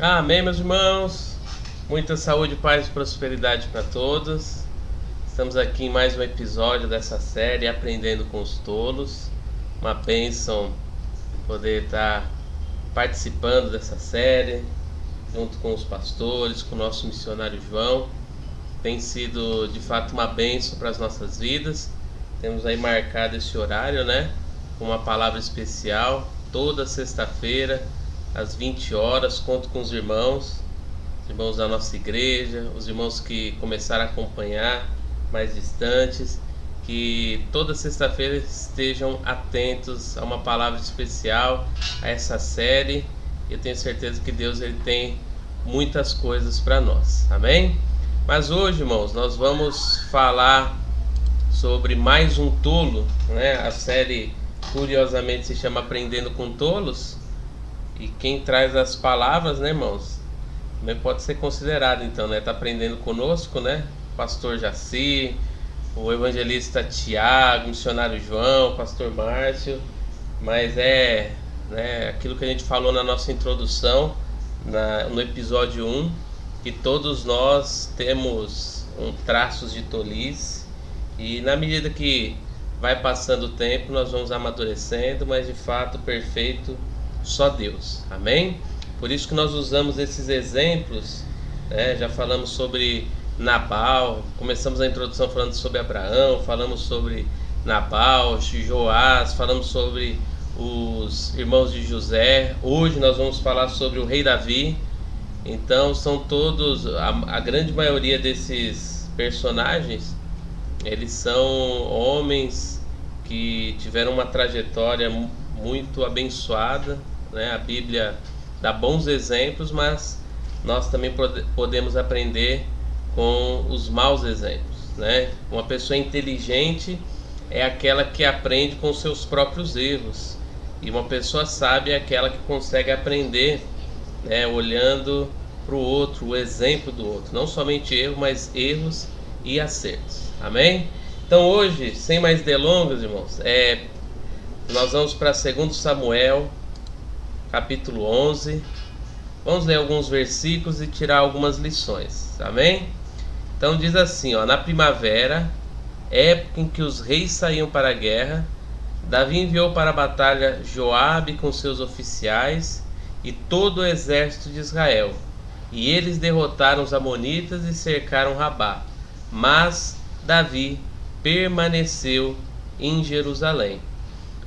Amém, meus irmãos. Muita saúde, paz e prosperidade para todos. Estamos aqui em mais um episódio dessa série Aprendendo com os Tolos. Uma bênção poder estar participando dessa série junto com os pastores, com o nosso missionário João. Tem sido de fato uma bênção para as nossas vidas. Temos aí marcado esse horário, com uma palavra especial toda sexta-feira às 20 horas. Conto com os irmãos da nossa igreja, os irmãos que começaram a acompanhar mais distantes, que toda sexta-feira estejam atentos a uma palavra especial, a essa série. Eu tenho certeza que Deus ele tem muitas coisas para nós, amém? Mas hoje, irmãos, nós vamos falar sobre mais um tolo, A série curiosamente se chama Aprendendo com Tolos. E quem traz as palavras, irmãos, também pode ser considerado, então, tá aprendendo conosco, Pastor Jaci, o evangelista Tiago, o missionário João, o pastor Márcio. Mas aquilo que a gente falou na nossa introdução, no episódio 1, que todos nós temos traços de tolice, e na medida que vai passando o tempo, nós vamos amadurecendo, mas de fato perfeito só Deus, amém? Por isso que nós usamos esses exemplos, já falamos sobre Nabal, começamos a introdução falando sobre Abraão, falamos sobre Nabal, Joás, falamos sobre os irmãos de José. Hoje nós vamos falar sobre o rei Davi. Então são todos, a grande maioria desses personagens, eles são homens que tiveram uma trajetória muito abençoada, A Bíblia dá bons exemplos, mas nós também podemos aprender com os maus exemplos, Uma pessoa inteligente é aquela que aprende com seus próprios erros, e uma pessoa sábia é aquela que consegue aprender, olhando para o outro, o exemplo do outro, não somente erro, mas erros e acertos, amém? Então hoje, sem mais delongas, irmãos, nós vamos para 2 Samuel, capítulo 11. Vamos ler alguns versículos e tirar algumas lições, amém? Então diz assim, na primavera, época em que os reis saíam para a guerra, Davi enviou para a batalha Joabe com seus oficiais e todo o exército de Israel. E eles derrotaram os amonitas e cercaram Rabá. Mas Davi permaneceu em Jerusalém.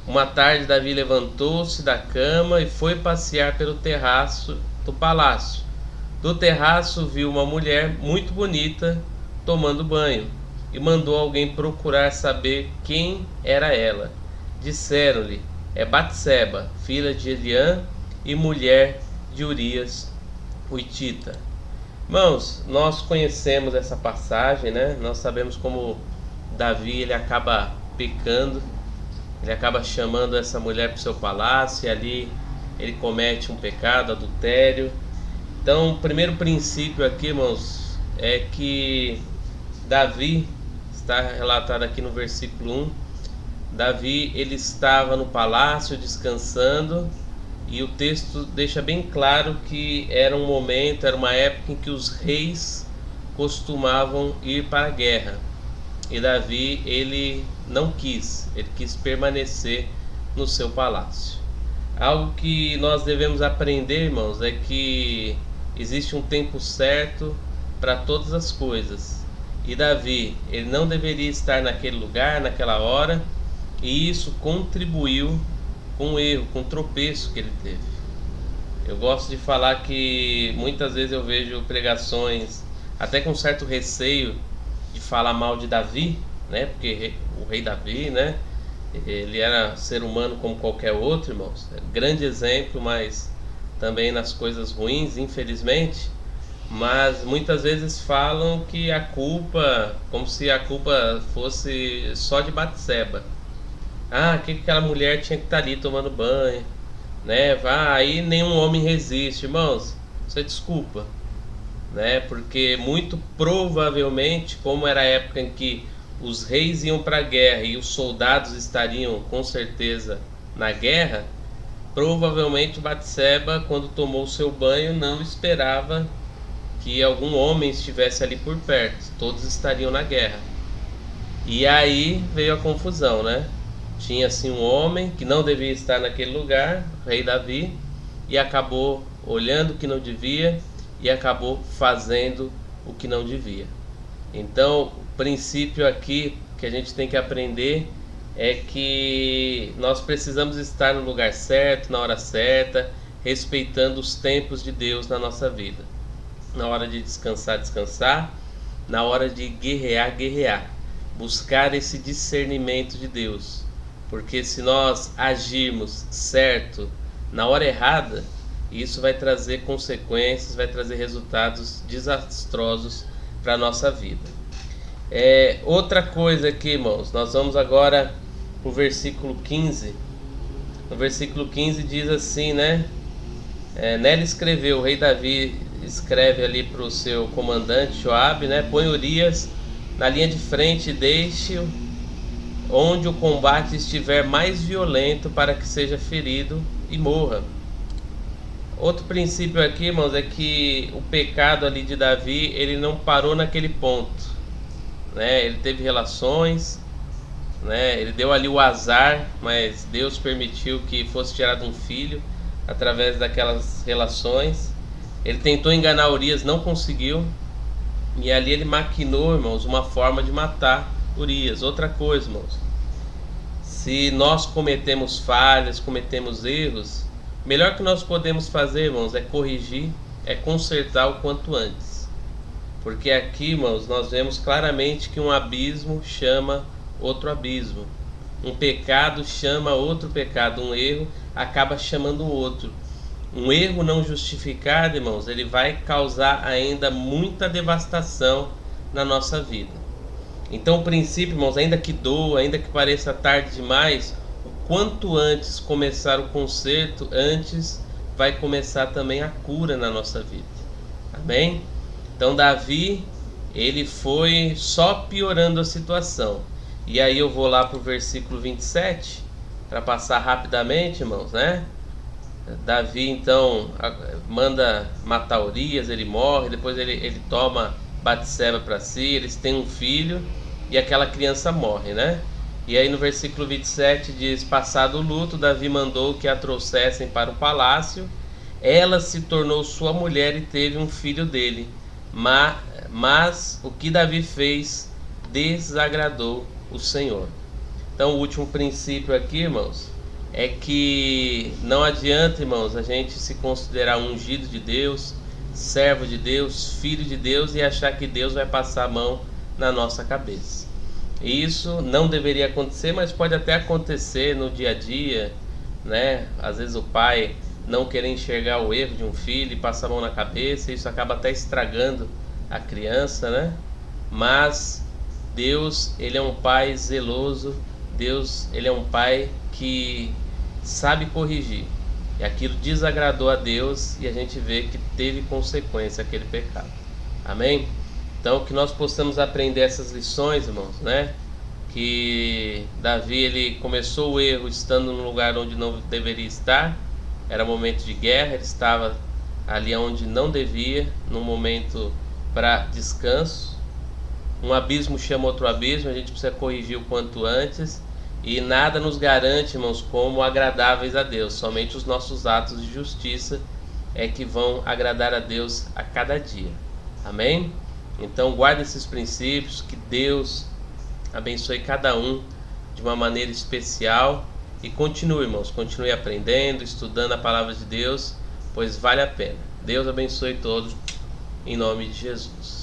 Uma tarde Davi levantou-se da cama e foi passear pelo terraço do palácio. Do terraço viu uma mulher muito bonita tomando banho e mandou alguém procurar saber quem era ela. Disseram-lhe: é Batseba, filha de Eliã e mulher de Urias, o hitita. Irmãos, nós conhecemos essa passagem, Nós sabemos como Davi ele acaba pecando. Ele acaba chamando essa mulher para o seu palácio e ali ele comete um pecado, adultério. Então, o primeiro princípio aqui, irmãos, é que Davi, está relatado aqui no versículo 1, Davi ele estava no palácio descansando, e o texto deixa bem claro que era um momento, era uma época em que os reis costumavam ir para a guerra. E Davi, ele não quis, ele quis permanecer no seu palácio. Algo que nós devemos aprender, irmãos, é que existe um tempo certo para todas as coisas. E Davi, ele não deveria estar naquele lugar, naquela hora, e isso contribuiu com o erro, com o tropeço que ele teve. Eu gosto de falar que muitas vezes eu vejo pregações até com certo receio de falar mal de Davi, porque o rei Davi, ele era ser humano como qualquer outro, irmãos, grande exemplo, mas também nas coisas ruins, infelizmente. Mas muitas vezes falam que a culpa, como se a culpa fosse só de Batseba. Que aquela mulher tinha que estar ali tomando banho, aí nenhum homem resiste. Irmãos, isso é desculpa, porque muito provavelmente, como era a época em que os reis iam para a guerra e os soldados estariam com certeza na guerra, Provavelmente Batseba, quando tomou seu banho, não esperava que algum homem estivesse ali por perto. Todos estariam na guerra. E aí veio a confusão, né? Tinha assim um homem que não devia estar naquele lugar, o rei Davi, e acabou olhando o que não devia e acabou fazendo o que não devia. Então, o princípio aqui que a gente tem que aprender é que nós precisamos estar no lugar certo, na hora certa, respeitando os tempos de Deus na nossa vida. Na hora de descansar, descansar. Na hora de guerrear, guerrear. Buscar esse discernimento de Deus. Porque se nós agirmos certo na hora errada, isso vai trazer consequências, vai trazer resultados desastrosos para a nossa vida. Outra coisa aqui, irmãos, nós vamos agora para o versículo 15. No versículo 15 diz assim, né? Nela escreveu, o rei Davi escreve ali para o seu comandante Joabe, né? Põe Urias na linha de frente e deixe-o onde o combate estiver mais violento, para que seja ferido e morra. Outro princípio aqui, irmãos, é que o pecado ali de Davi, ele não parou naquele ponto, né? Ele teve relações, né? Ele deu ali o azar, mas Deus permitiu que fosse tirado um filho através daquelas relações. Ele tentou enganar Urias, não conseguiu, e ali ele maquinou, irmãos, uma forma de matar Urias. Outra coisa, irmãos, se nós cometemos falhas, cometemos erros, o melhor que nós podemos fazer, irmãos, é corrigir, é consertar o quanto antes. Porque aqui, irmãos, nós vemos claramente que um abismo chama outro abismo. Um pecado chama outro pecado. Um erro acaba chamando o outro. Um erro não justificado, irmãos, ele vai causar ainda muita devastação na nossa vida. Então o princípio, irmãos, ainda que doa, ainda que pareça tarde demais, o quanto antes começar o conserto, antes vai começar também a cura na nossa vida. Amém? Então Davi, ele foi só piorando a situação. E aí eu vou lá para o versículo 27, para passar rapidamente, irmãos, né? Davi então manda matar Urias, ele morre, depois ele toma Batseba para si, eles têm um filho e aquela criança morre, né? E aí no versículo 27 diz: passado o luto, Davi mandou que a trouxessem para o palácio. Ela se tornou sua mulher e teve um filho dele. Mas o que Davi fez desagradou o Senhor. Então o último princípio aqui, irmãos, é que não adianta, irmãos, a gente se considerar ungido de Deus, servo de Deus, filho de Deus, e achar que Deus vai passar a mão na nossa cabeça. Isso não deveria acontecer, mas pode até acontecer no dia a dia, né? Às vezes o pai não querer enxergar o erro de um filho e passar a mão na cabeça, e isso acaba até estragando a criança, né? Mas Deus, ele é um pai zeloso. Deus, ele é um pai que sabe corrigir. E aquilo desagradou a Deus e a gente vê que teve consequência aquele pecado. Amém? Então que nós possamos aprender essas lições, irmãos, né? Que Davi, ele começou o erro estando num lugar onde não deveria estar. Era momento de guerra, ele estava ali onde não devia, num momento para descanso. Um abismo chama outro abismo, a gente precisa corrigir o quanto antes. E nada nos garante, irmãos, como agradáveis a Deus. Somente os nossos atos de justiça é que vão agradar a Deus a cada dia. Amém? Então guarde esses princípios, que Deus abençoe cada um de uma maneira especial. E continue, irmãos, continue aprendendo, estudando a palavra de Deus, pois vale a pena. Deus abençoe todos, em nome de Jesus.